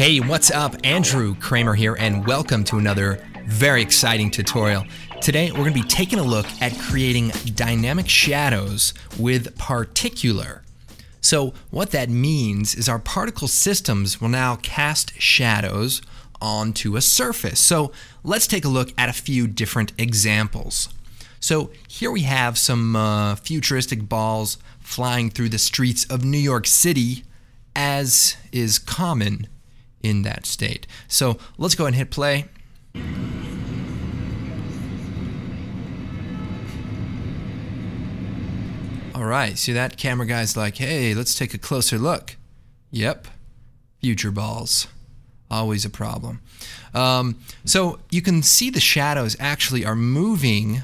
Hey, what's up? Andrew Kramer here, and welcome to another very exciting tutorial. Today, we're going to be taking a look at creating dynamic shadows with Particular. So what that means is our particle systems will now cast shadows onto a surface. So let's take a look at a few different examples. So here we have some futuristic balls flying through the streets of New York City, as is common in that state. So let's go ahead and hit play. All right, see that? Camera guy's like, hey, let's take a closer look. Yep, future balls. Always a problem. So you can see the shadows actually are moving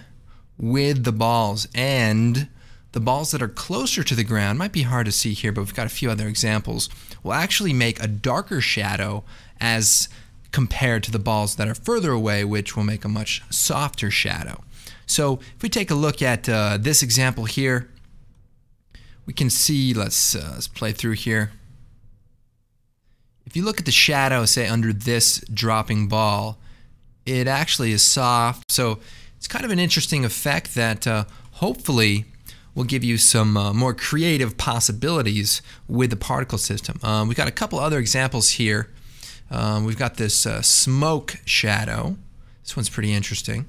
with the balls, and the balls that are closer to the ground, might be hard to see here, but we've got a few other examples, will actually make a darker shadow as compared to the balls that are further away, which will make a much softer shadow. So if we take a look at this example here, we can see, let's play through here. If you look at the shadow, say under this dropping ball, it actually is soft. So it's kind of an interesting effect that hopefully will give you some more creative possibilities with the particle system. We've got a couple other examples here. We've got this smoke shadow. This one's pretty interesting.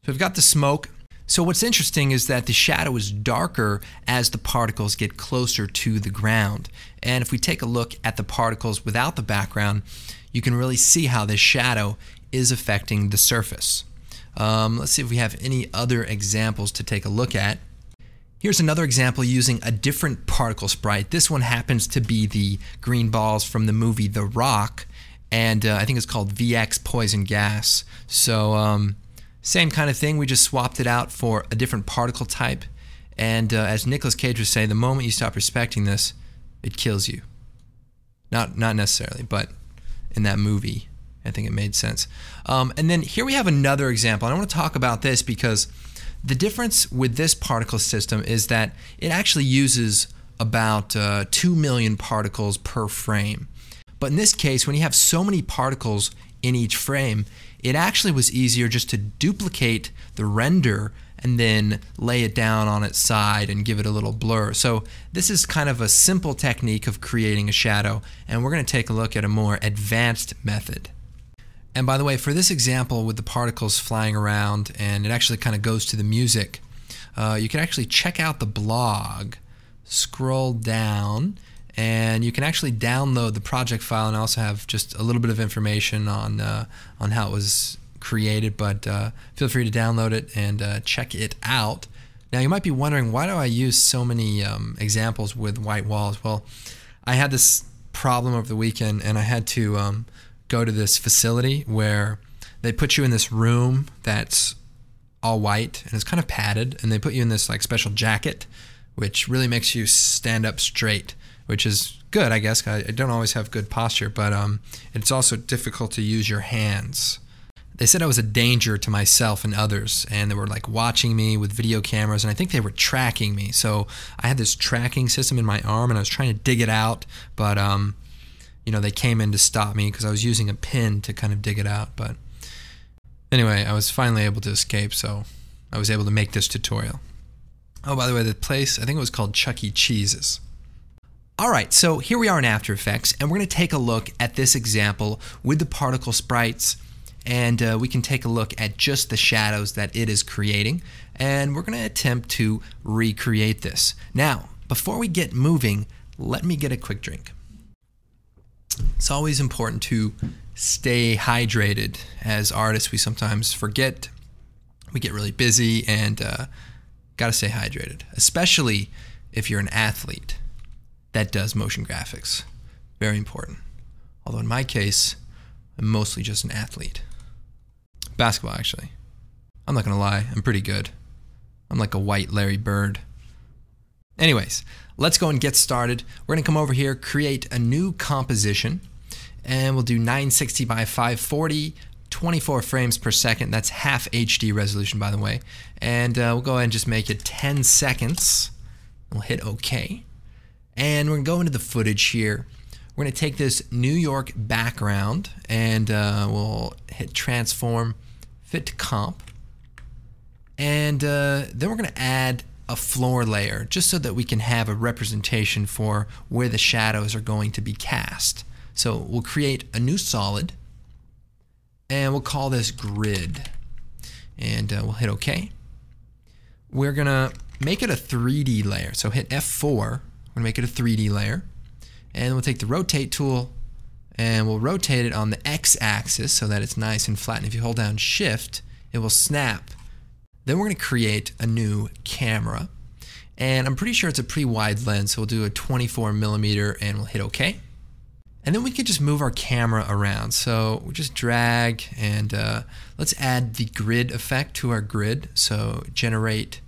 So we've got the smoke. So what's interesting is that the shadow is darker as the particles get closer to the ground. And if we take a look at the particles without the background, you can really see how this shadow is affecting the surface. Let's see if we have any other examples to take a look at. Here's another example using a different particle sprite. This one happens to be the green balls from the movie The Rock, and I think it's called VX Poison Gas. So same kind of thing, we just swapped it out for a different particle type, and as Nicolas Cage would say, the moment you stop respecting this, it kills you. Not necessarily, but in that movie, I think it made sense. And then here we have another example, and I want to talk about this because the difference with this particle system is that it actually uses about 2 million particles per frame. But in this case, when you have so many particles in each frame, it actually was easier just to duplicate the render and then lay it down on its side and give it a little blur. So this is kind of a simple technique of creating a shadow, and we're going to take a look at a more advanced method. And by the way, for this example with the particles flying around, and it actually kind of goes to the music, you can actually check out the blog, scroll down, and you can actually download the project file, and I also have just a little bit of information on how it was created, but feel free to download it and check it out. Now you might be wondering, why do I use so many examples with white walls? Well, I had this problem over the weekend, and I had to go to this facility where they put you in this room that's all white and it's kind of padded, and they put you in this like special jacket which really makes you stand up straight, which is good, I guess. I don't always have good posture, but it's also difficult to use your hands. They said I was a danger to myself and others, and they were like watching me with video cameras, and I think they were tracking me. So I had this tracking system in my arm, and I was trying to dig it out, but you know, they came in to stop me because I was using a pin to kind of dig it out. But anyway, I was finally able to escape, so I was able to make this tutorial. Oh, by the way, the place, I think it was called Chuck E. Cheese's. All right, so here we are in After Effects, and we're going to take a look at this example with the particle sprites, and we can take a look at just the shadows that it is creating, and we're going to attempt to recreate this. Now, before we get moving, let me get a quick drink. It's always important to stay hydrated. As artists, we sometimes forget. We get really busy, and gotta stay hydrated, especially if you're an athlete that does motion graphics. Very important. Although in my case, I'm mostly just an athlete. Basketball, actually. I'm not gonna lie, I'm pretty good. I'm like a white Larry Bird. Anyways, let's go and get started. We're gonna come over here, create a new composition, and we'll do 960 by 540, 24 frames per second. That's half HD resolution, by the way. And we'll go ahead and just make it 10 seconds. We'll hit OK. And we're going to go into the footage here. We're going to take this New York background and we'll hit transform, fit to comp. And then we're going to add a floor layer just so that we can have a representation for where the shadows are going to be cast. So we'll create a new solid and we'll call this grid. And we'll hit OK. We're going to make it a 3D layer. So hit F4. We're going to make it a 3D layer. And we'll take the rotate tool and we'll rotate it on the X-axis so that it's nice and flat. And if you hold down Shift, it will snap. Then we're going to create a new camera. And I'm pretty sure it's a pretty wide lens, so we'll do a 24mm and we'll hit OK. And then we can just move our camera around. So we'll just drag and let's add the grid effect to our grid. So generate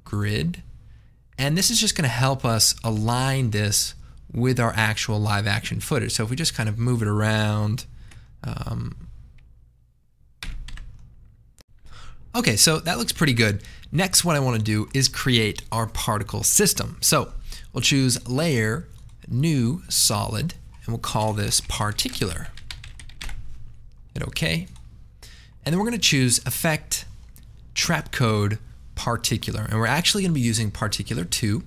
grid. And this is just going to help us align this with our actual live action footage. So if we just kind of move it around. Okay, so that looks pretty good. Next, what I want to do is create our particle system. So we'll choose layer, new solid, and we'll call this particular. Hit OK. And then we're going to choose effect, trap code, particular. And we're actually going to be using particular 2.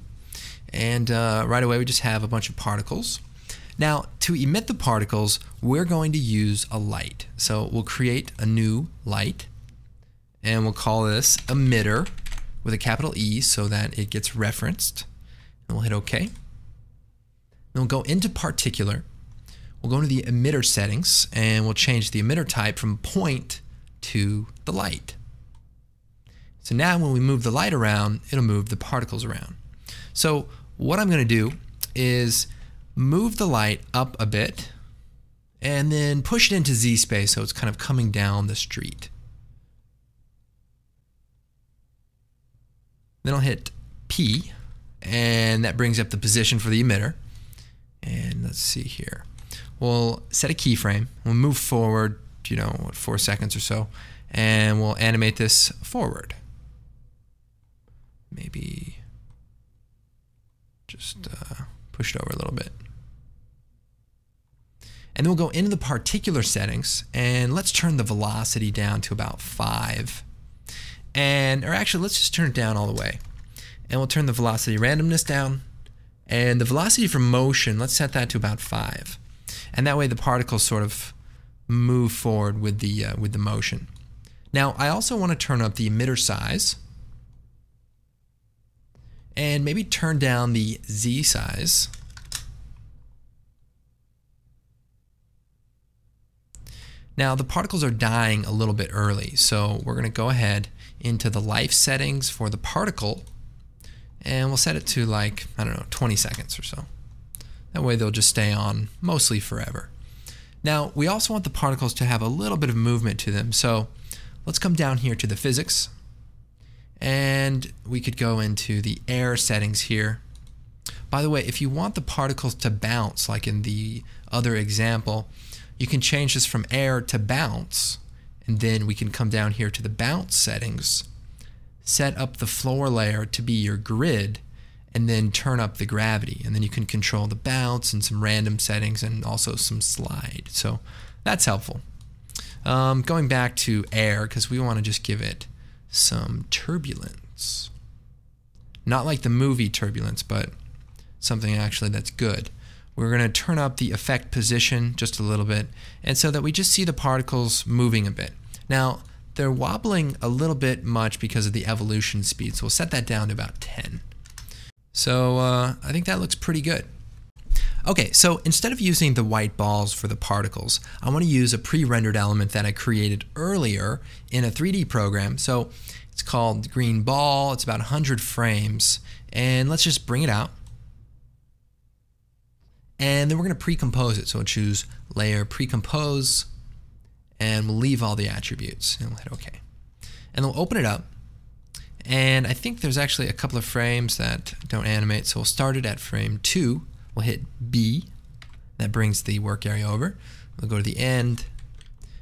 And right away we just have a bunch of particles. Now to emit the particles, we're going to use a light. So we'll create a new light and we'll call this emitter with a capital E so that it gets referenced. And we'll hit OK. Then we'll go into particular. We'll go into the emitter settings and we'll change the emitter type from point to the light. So now when we move the light around, it'll move the particles around. So what I'm going to do is move the light up a bit and then push it into Z space so it's kind of coming down the street. Then I'll hit P and that brings up the position for the emitter. And let's see here. We'll set a keyframe. We'll move forward, 4 seconds or so, and we'll animate this forward. Maybe just push it over a little bit. And then we'll go into the particular settings and let's turn the velocity down to about 5. Or actually, let's just turn it down all the way. And we'll turn the velocity randomness down. And the velocity for motion, let's set that to about 5. And that way the particles sort of move forward with the motion. Now, I also want to turn up the emitter size. And maybe turn down the Z size. Now the particles are dying a little bit early, so we're going to go ahead into the life settings for the particle and we'll set it to like, 20 seconds or so. That way they'll just stay on mostly forever. Now we also want the particles to have a little bit of movement to them, so let's come down here to the physics. And we could go into the air settings here. By the way, if you want the particles to bounce, like in the other example, you can change this from air to bounce. And then we can come down here to the bounce settings, set up the floor layer to be your grid, and then turn up the gravity. And then you can control the bounce and some random settings and also some slide. So that's helpful. Going back to air, because we want to just give it some turbulence. Not like the movie Turbulence, but something actually that's good. We're going to turn up the effect position just a little bit, and so that we just see the particles moving a bit. Now, they're wobbling a little bit much because of the evolution speed, so we'll set that down to about 10. So I think that looks pretty good. Okay, so instead of using the white balls for the particles, I want to use a pre-rendered element that I created earlier in a 3D program. So it's called green ball. It's about 100 frames. And let's just bring it out. And then we're going to pre-compose it. So we'll choose layer, pre-compose, and we'll leave all the attributes. And we'll hit OK. And we'll open it up. And I think there's actually a couple of frames that don't animate. So we'll start it at frame 2. We'll hit B, that brings the work area over. We'll go to the end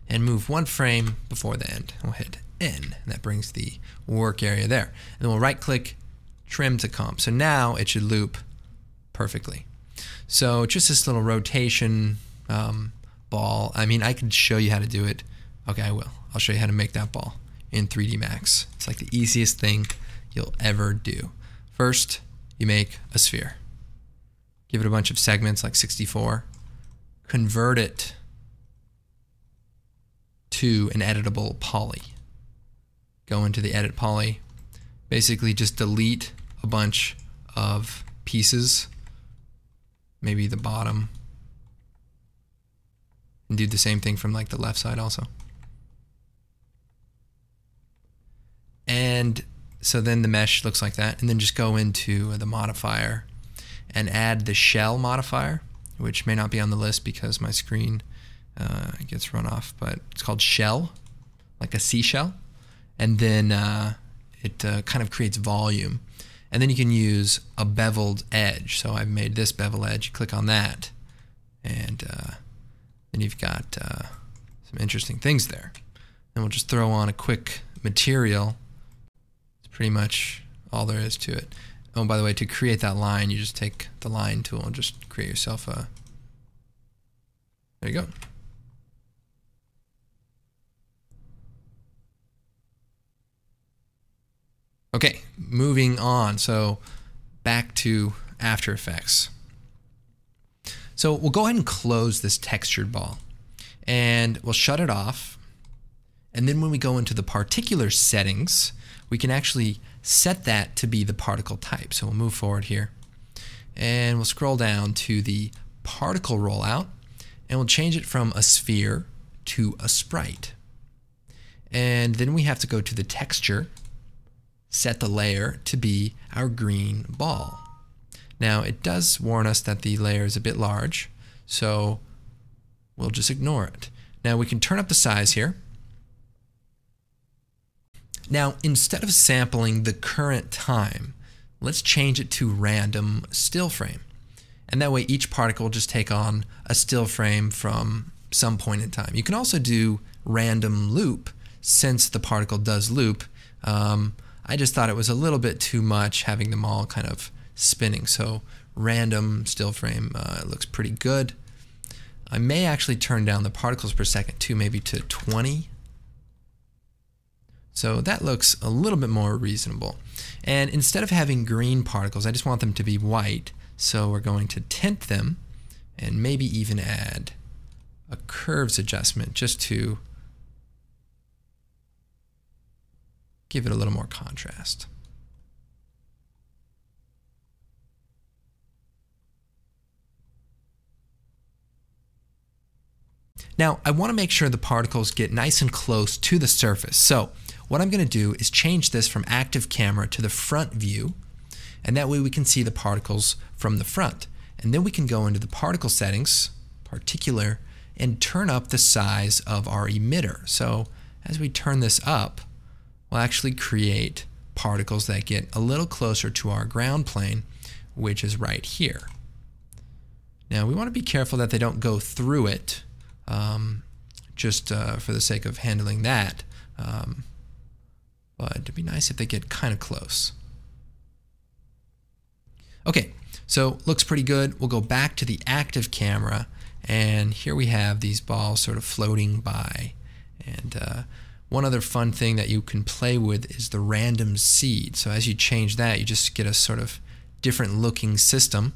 and move 1 frame before the end. We'll hit N, and that brings the work area there. And then we'll right click, trim to comp. So now it should loop perfectly. So just this little rotation ball. I mean, I could show you how to do it. Okay, I will. I'll show you how to make that ball in 3D Max. It's like the easiest thing you'll ever do. First, you make a sphere. Give it a bunch of segments, like 64. Convert it to an editable poly. Go into the edit poly. Basically just delete a bunch of pieces, maybe the bottom, and do the same thing from like the left side also. And so then the mesh looks like that, and then just go into the modifier and add the shell modifier, which may not be on the list because my screen gets run off, but it's called shell, like a seashell. And then it kind of creates volume. And then you can use a beveled edge. So I've made this bevel edge. You click on that, and then you've got some interesting things there. And we'll just throw on a quick material. It's pretty much all there is to it. Oh, by the way, to create that line, you just take the line tool and just create yourself a... There you go. Okay, moving on. So back to After Effects. So we'll go ahead and close this textured ball, and we'll shut it off. And then when we go into the particular settings, we can actually set that to be the particle type. So we'll move forward here, and we'll scroll down to the particle rollout, and we'll change it from a sphere to a sprite. And then we have to go to the texture, set the layer to be our green ball. Now it does warn us that the layer is a bit large, so we'll just ignore it. Now we can turn up the size here. Now instead of sampling the current time, let's change it to random still frame. And that way each particle will just take on a still frame from some point in time. You can also do random loop since the particle does loop. I just thought it was a little bit too much having them all kind of spinning. So random still frame looks pretty good. I may actually turn down the particles per second too, maybe to 20. So that looks a little bit more reasonable. And instead of having green particles, I just want them to be white. So we're going to tint them and maybe even add a curves adjustment just to give it a little more contrast. Now, I want to make sure the particles get nice and close to the surface. So what I'm going to do is change this from active camera to the front view, and that way we can see the particles from the front. And then we can go into the particle settings, particular, and turn up the size of our emitter. So as we turn this up, we'll actually create particles that get a little closer to our ground plane, which is right here. Now we want to be careful that they don't go through it, just for the sake of handling that. But it'd be nice if they get kind of close. Okay, so looks pretty good. We'll go back to the active camera, and here we have these balls sort of floating by. And one other fun thing that you can play with is the random seed. So as you change that, you just get a sort of different looking system,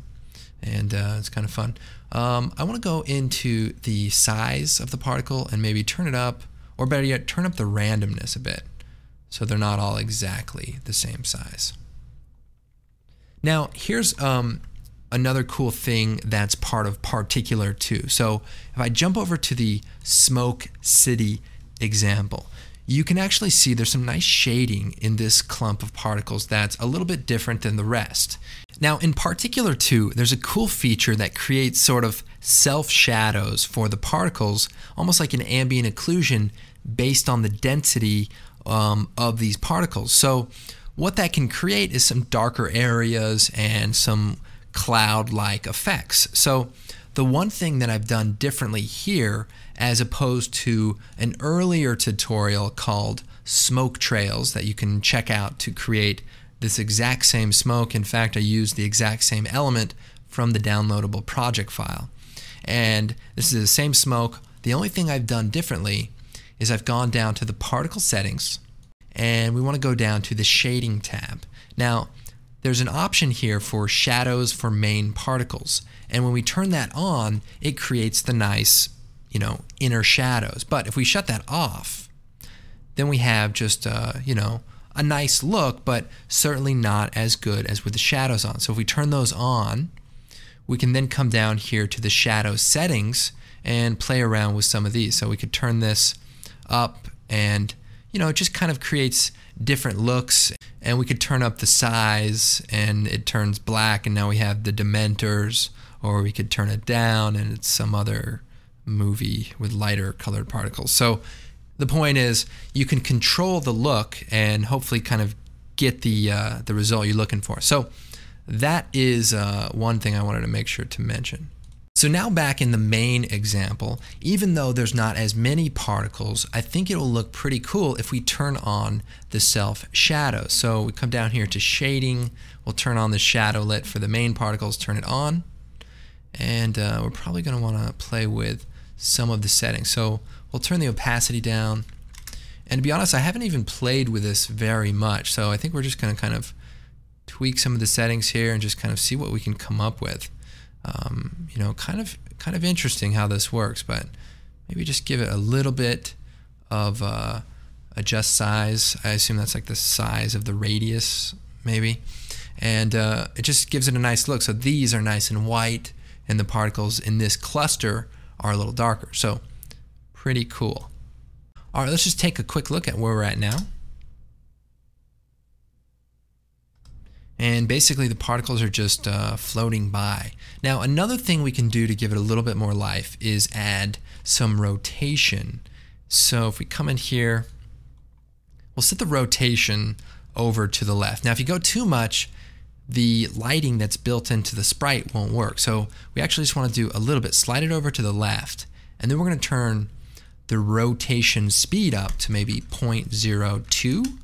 and it's kind of fun. I want to go into the size of the particle and maybe turn it up, or better yet, turn up the randomness a bit so they're not all exactly the same size. Now here's another cool thing that's part of Particular too. So if I jump over to the Smoke City example, you can actually see there's some nice shading in this clump of particles that's a little bit different than the rest. Now in Particular 2, there's a cool feature that creates sort of self-shadows for the particles, almost like an ambient occlusion based on the density of these particles. So what that can create is some darker areas and some cloud-like effects. So the one thing that I've done differently here, as opposed to an earlier tutorial called Smoke Trails that you can check out to create this exact same smoke. In fact, I used the exact same element from the downloadable project file. And this is the same smoke. The only thing I've done differently is I've gone down to the particle settings, and we want to go down to the shading tab. Now, there's an option here for shadows for main particles. And when we turn that on, it creates the nice, inner shadows. But if we shut that off, then we have just, a nice look, but certainly not as good as with the shadows on. So if we turn those on, we can then come down here to the shadow settings and play around with some of these. So we could turn this up, and it just kind of creates different looks. And we could turn up the size and it turns black, and now we have the Dementors. Or we could turn it down and it's some other movie with lighter colored particles. So the point is, you can control the look and hopefully kind of get the result you're looking for. So that is one thing I wanted to make sure to mention. So now back in the main example, even though there's not as many particles, I think it will look pretty cool if we turn on the self shadow. So we come down here to shading, we'll turn on the shadow lit for the main particles, turn it on, and we're probably going to want to play with some of the settings. So we'll turn the opacity down, and to be honest, I haven't even played with this very much, so I think we're just going to kind of tweak some of the settings here and just kind of see what we can come up with. Kind of interesting how this works, but maybe just give it a little bit of adjust size. I assume that's like the size of the radius, maybe, and it just gives it a nice look. So these are nice and white, and the particles in this cluster are a little darker. So pretty cool. All right, let's just take a quick look at where we're at now. And basically the particles are just floating by. Now another thing we can do to give it a little bit more life is add some rotation. So if we come in here, we'll set the rotation over to the left. Now if you go too much, the lighting that's built into the sprite won't work. So we actually just want to do a little bit, slide it over to the left, and then we're going to turn the rotation speed up to maybe 0.02.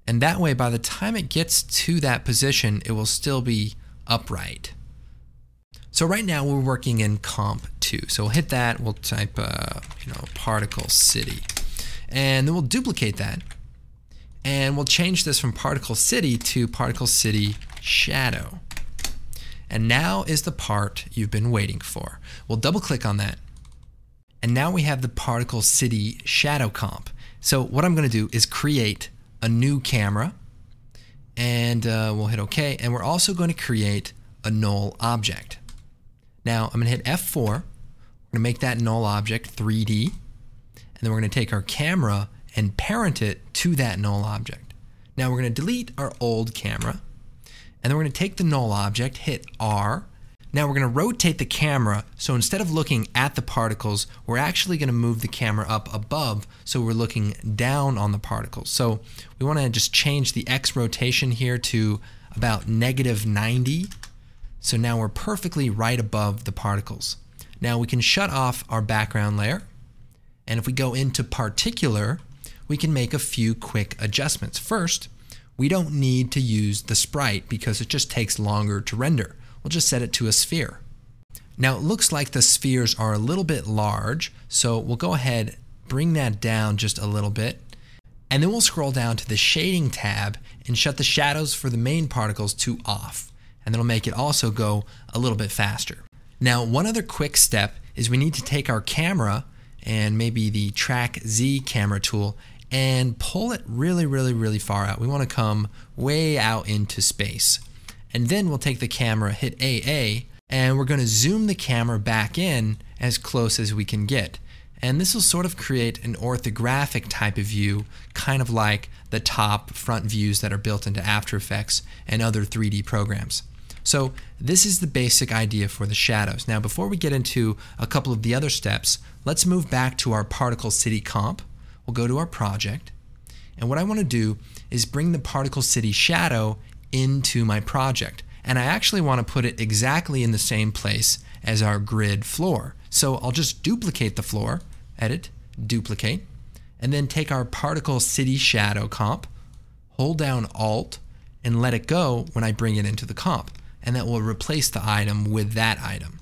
And that way, by the time it gets to that position, it will still be upright. So right now we're working in Comp 2. So we'll hit that, we'll type, Particle City. And then we'll duplicate that. And we'll change this from Particle City to Particle City Shadow. And now is the part you've been waiting for. We'll double click on that. And now we have the Particle City Shadow comp. So what I'm going to do is create a new camera, and we'll hit OK, and we're also going to create a null object. Now I'm going to hit F4, we're going to make that null object 3D, and then we're going to take our camera and parent it to that null object. Now we're going to delete our old camera, and then we're going to take the null object, hit R. Now we're going to rotate the camera, so instead of looking at the particles, we're actually going to move the camera up above, so we're looking down on the particles. So we want to just change the X rotation here to about -90. So now we're perfectly right above the particles. Now we can shut off our background layer, and if we go into particular, we can make a few quick adjustments. First, we don't need to use the sprite because it just takes longer to render. We'll just set it to a sphere. Now it looks like the spheres are a little bit large, so we'll go ahead, bring that down just a little bit, and then we'll scroll down to the shading tab and shut the shadows for the main particles to off, and that'll make it also go a little bit faster. Now one other quick step is we need to take our camera and maybe the Track Z camera tool and pull it really far out. We want to come way out into space. And then we'll take the camera, hit AA, and we're going to zoom the camera back in as close as we can get. And this will sort of create an orthographic type of view, kind of like the top front views that are built into After Effects and other 3D programs. So this is the basic idea for the shadows. Now before we get into a couple of the other steps, let's move back to our Particle City comp. We'll go to our project, and what I want to do is bring the Particle City shadow into my project, and I actually want to put it exactly in the same place as our grid floor. So I'll just duplicate the floor, edit, duplicate, and then take our Particle City shadow comp, hold down Alt, and let it go when I bring it into the comp. and that will replace the item with that item.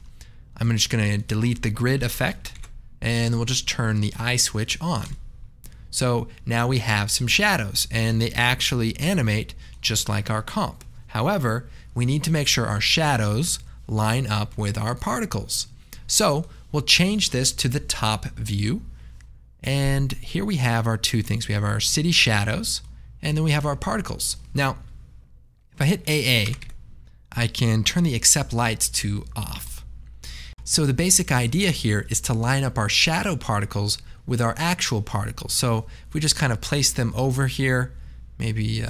I'm just going to delete the grid effect, and we'll just turn the eye switch on. So now we have some shadows, and they actually animate just like our comp. However, we need to make sure our shadows line up with our particles. So we'll change this to the top view, and here we have our two things. We have our city shadows, and then we have our particles. Now, if I hit AA, I can turn the accept lights to off. So the basic idea here is to line up our shadow particles with our actual particles. So if we just kind of place them over here, maybe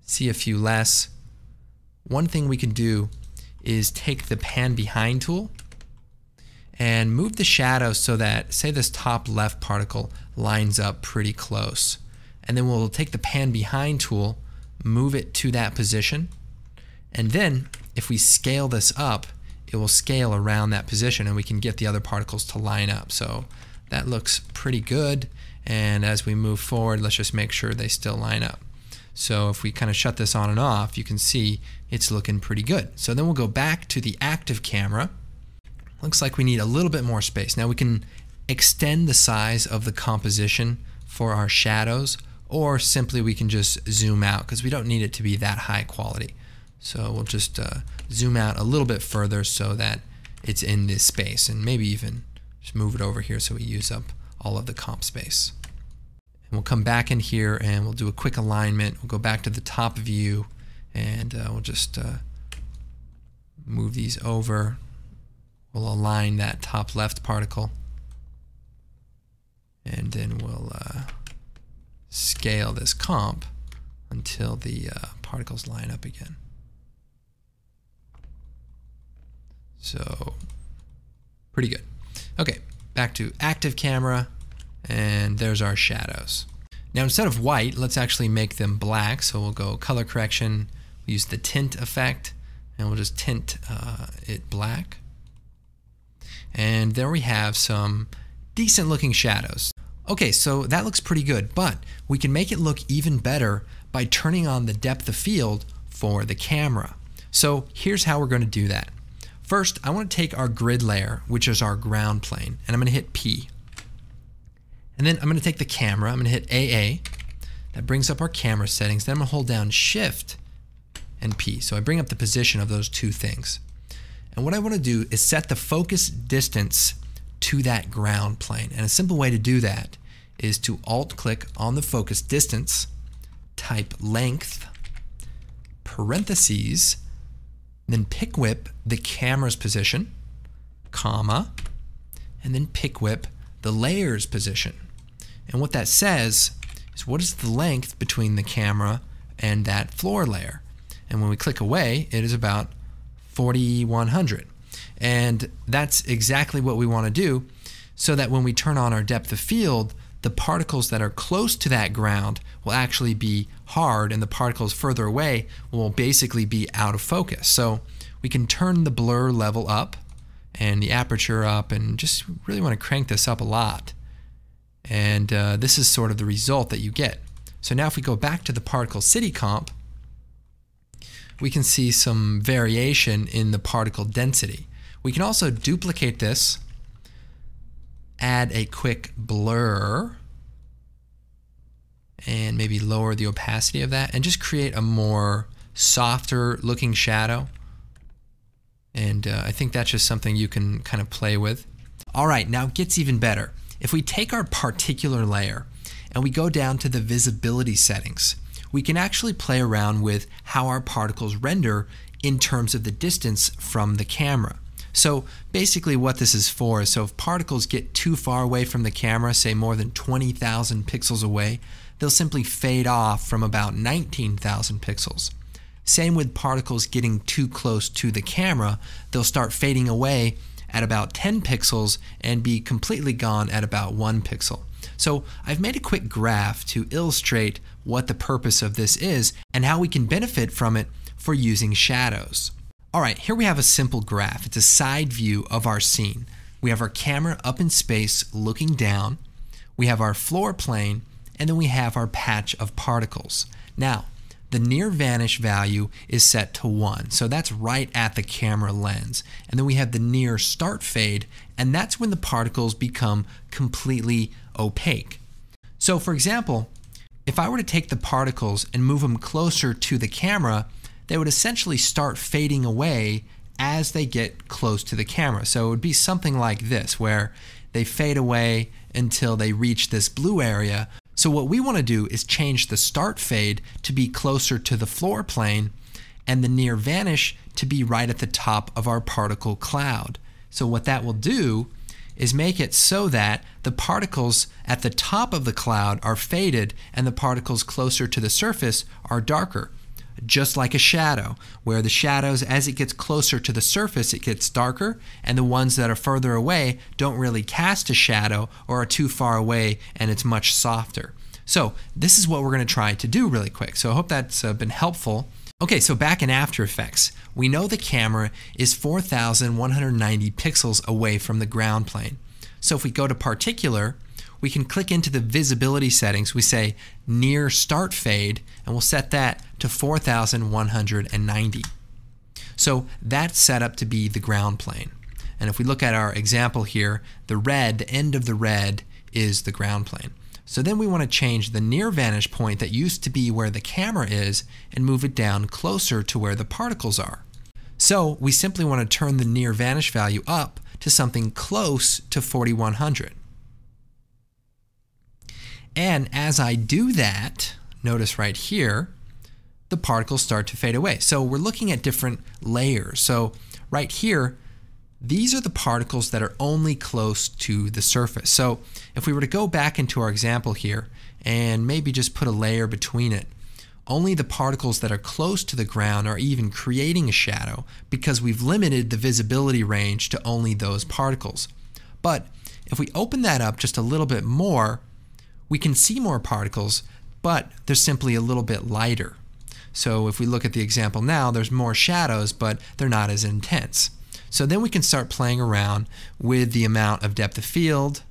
see a few less, one thing we can do is take the pan behind tool and move the shadow so that, say, this top left particle lines up pretty close. And then we'll take the pan behind tool, move it to that position, and then if we scale this up, it will scale around that position and we can get the other particles to line up. So that looks pretty good, and as we move forward, let's just make sure they still line up. So if we kind of shut this on and off, you can see it's looking pretty good. So then we'll go back to the active camera. Looks like we need a little bit more space. Now we can extend the size of the composition for our shadows, or simply we can just zoom out because we don't need it to be that high quality. So we'll just zoom out a little bit further so that it's in this space, and maybe even just move it over here so we use up all of the comp space. And we'll come back in here and we'll do a quick alignment. We'll go back to the top view, and we'll just move these over. We'll align that top left particle, and then we'll scale this comp until the particles line up again. So pretty good. Okay, back to active camera, and there's our shadows. Now instead of white, let's actually make them black. So we'll go color correction, we'll use the tint effect, and we'll just tint it black. And there we have some decent looking shadows. Okay, so that looks pretty good, but we can make it look even better by turning on the depth of field for the camera. So here's how we're going to do that. First, I want to take our grid layer, which is our ground plane, and I'm going to hit P. And then I'm going to take the camera, I'm going to hit AA. That brings up our camera settings. Then I'm going to hold down Shift and P. So I bring up the position of those two things. And what I want to do is set the focus distance to that ground plane. And a simple way to do that is to Alt-click on the focus distance, type length, parentheses, then pick whip the camera's position, comma, and then pick whip the layer's position. And what that says is what is the length between the camera and that floor layer. And when we click away, it is about 4100. And that's exactly what we want to do, so that when we turn on our depth of field, the particles that are close to that ground will actually be hard, and the particles further away will basically be out of focus. So we can turn the blur level up and the aperture up, and just really want to crank this up a lot. And this is sort of the result that you get. So now if we go back to the particle city comp, we can see some variation in the particle density. We can also duplicate this, add a quick blur, and maybe lower the opacity of that, and just create a more softer looking shadow. And I think that's just something you can kind of play with. All right, now it gets even better. If we take our particular layer and we go down to the visibility settings, we can actually play around with how our particles render in terms of the distance from the camera. So basically what this is for is, so if particles get too far away from the camera, say more than 20,000 pixels away, they'll simply fade off from about 19,000 pixels. Same with particles getting too close to the camera, they'll start fading away at about 10 pixels and be completely gone at about 1 pixel. So I've made a quick graph to illustrate what the purpose of this is and how we can benefit from it for using shadows. All right, here we have a simple graph. It's a side view of our scene. We have our camera up in space looking down, we have our floor plane, and then we have our patch of particles. Now, the near vanish value is set to 1. So that's right at the camera lens. And then we have the near start fade, and that's when the particles become completely opaque. So for example, if I were to take the particles and move them closer to the camera, they would essentially start fading away as they get close to the camera. So it would be something like this, where they fade away until they reach this blue area. So what we want to do is change the start fade to be closer to the floor plane and the near vanish to be right at the top of our particle cloud. So what that will do is make it so that the particles at the top of the cloud are faded and the particles closer to the surface are darker. Just like a shadow, where the shadows, as it gets closer to the surface, it gets darker, and the ones that are further away don't really cast a shadow or are too far away and it's much softer. So this is what we're going to try to do really quick. So I hope that's been helpful. Okay, so back in After Effects, we know the camera is 4,190 pixels away from the ground plane. So if we go to Particular, we can click into the visibility settings. We say near start fade, and we'll set that to 4,190. So that's set up to be the ground plane. And if we look at our example here, the red, the end of the red is the ground plane. So then we want to change the near vanish point that used to be where the camera is and move it down closer to where the particles are. So we simply want to turn the near vanish value up to something close to 4,100. And as I do that, notice right here, the particles start to fade away. So we're looking at different layers. So right here, these are the particles that are only close to the surface. So if we were to go back into our example here and maybe just put a layer between it, only the particles that are close to the ground are even creating a shadow because we've limited the visibility range to only those particles. But if we open that up just a little bit more, we can see more particles, but they're simply a little bit lighter. So if we look at the example now, there's more shadows, but they're not as intense. So then we can start playing around with the amount of depth of field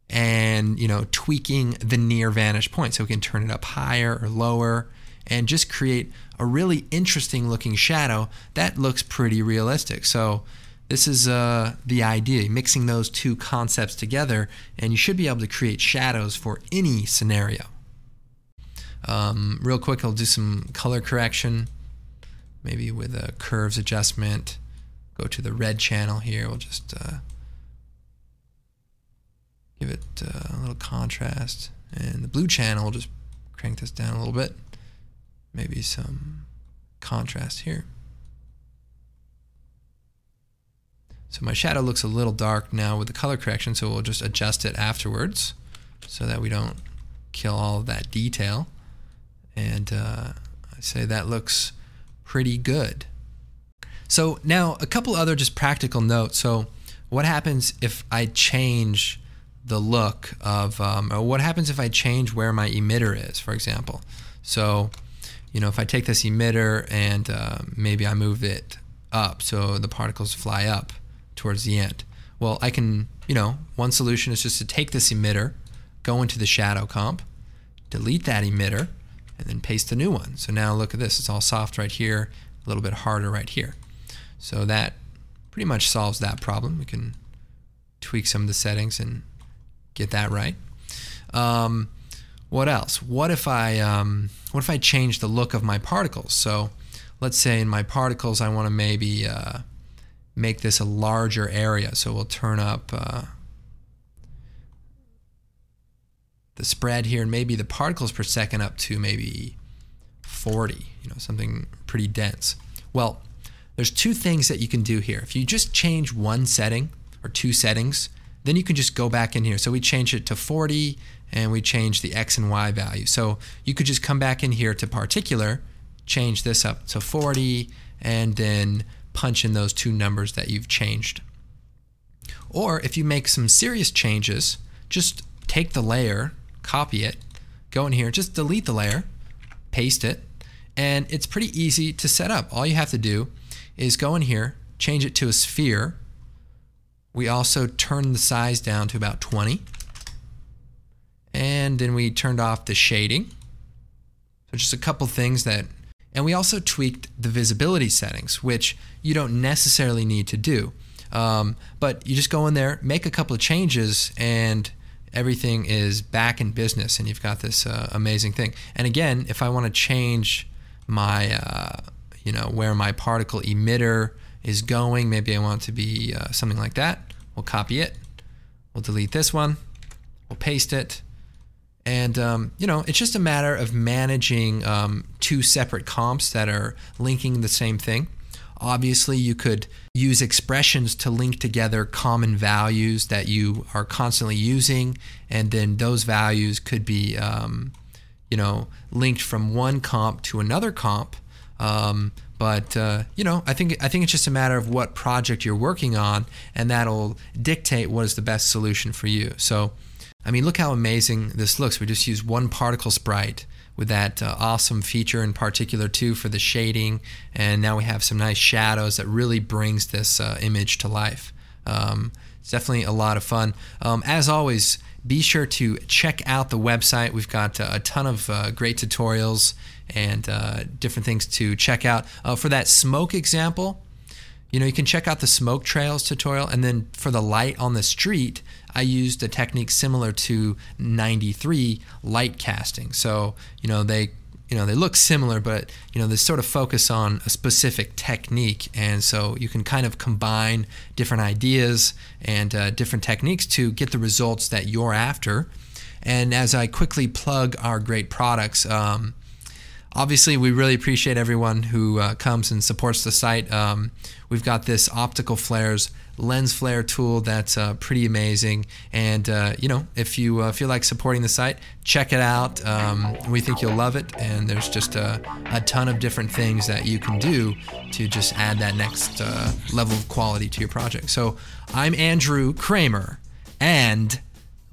and, tweaking the near vanish point. So we can turn it up higher or lower and just create a really interesting looking shadow that looks pretty realistic. So this is the idea, mixing those two concepts together, and you should be able to create shadows for any scenario. Real quick, I'll do some color correction, maybe with a curves adjustment. Go to the red channel here. We'll just give it a little contrast. And the blue channel, we'll just crank this down a little bit. Maybe some contrast here. So my shadow looks a little dark now with the color correction, so we'll just adjust it afterwards so that we don't kill all of that detail. And I say that looks pretty good. So now a couple other just practical notes. So what happens if I change the look of, or what happens if I change where my emitter is, for example? So, if I take this emitter and maybe I move it up so the particles fly up towards the end. Well, I can, one solution is just to take this emitter, go into the shadow comp, delete that emitter, and then paste a new one. So now look at this, it's all soft right here, a little bit harder right here. So that pretty much solves that problem. We can tweak some of the settings and get that right. What else? What if I change the look of my particles? So let's say in my particles I want to maybe make this a larger area. So we'll turn up the spread here and maybe the particles per second up to maybe 40, something pretty dense. Well, there's two things that you can do here. If you just change one setting or two settings, then you can just go back in here. So we change it to 40 and we change the X and Y value. So you could just come back in here to Particular, change this up to 40, and then punch in those two numbers that you've changed. Or if you make some serious changes, just take the layer, copy it, go in here, just delete the layer, paste it, and it's pretty easy to set up. All you have to do is go in here, change it to a sphere. We also turn the size down to about 20. And then we turned off the shading. So just a couple things that, and we also tweaked the visibility settings, which you don't necessarily need to do. But you just go in there, make a couple of changes, and everything is back in business, and you've got this amazing thing. And again, if I want to change my, where my particle emitter is going, maybe I want it to be something like that, we'll copy it, we'll delete this one, we'll paste it, and it's just a matter of managing two separate comps that are linking the same thing. Obviously, you could use expressions to link together common values that you are constantly using, and then those values could be, linked from one comp to another comp. But I think it's just a matter of what project you're working on, and that'll dictate what is the best solution for you. So, I mean, look how amazing this looks. We just used one particle sprite with that awesome feature in particular too for the shading, and now we have some nice shadows that really brings this image to life. It's definitely a lot of fun. As always, be sure to check out the website. We've got a ton of great tutorials and different things to check out. For that smoke example, you can check out the smoke trails tutorial, and then for the light on the street, I used a technique similar to 93 light casting. So, they look similar, but, they sort of focus on a specific technique. And so you can kind of combine different ideas and different techniques to get the results that you're after. And as I quickly plug our great products, obviously, we really appreciate everyone who comes and supports the site. We've got this Optical Flares lens flare tool that's pretty amazing. And, if you feel like supporting the site, check it out. We think you'll love it. And there's just a ton of different things that you can do to just add that next level of quality to your project. So I'm Andrew Kramer, and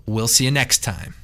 we'll see you next time.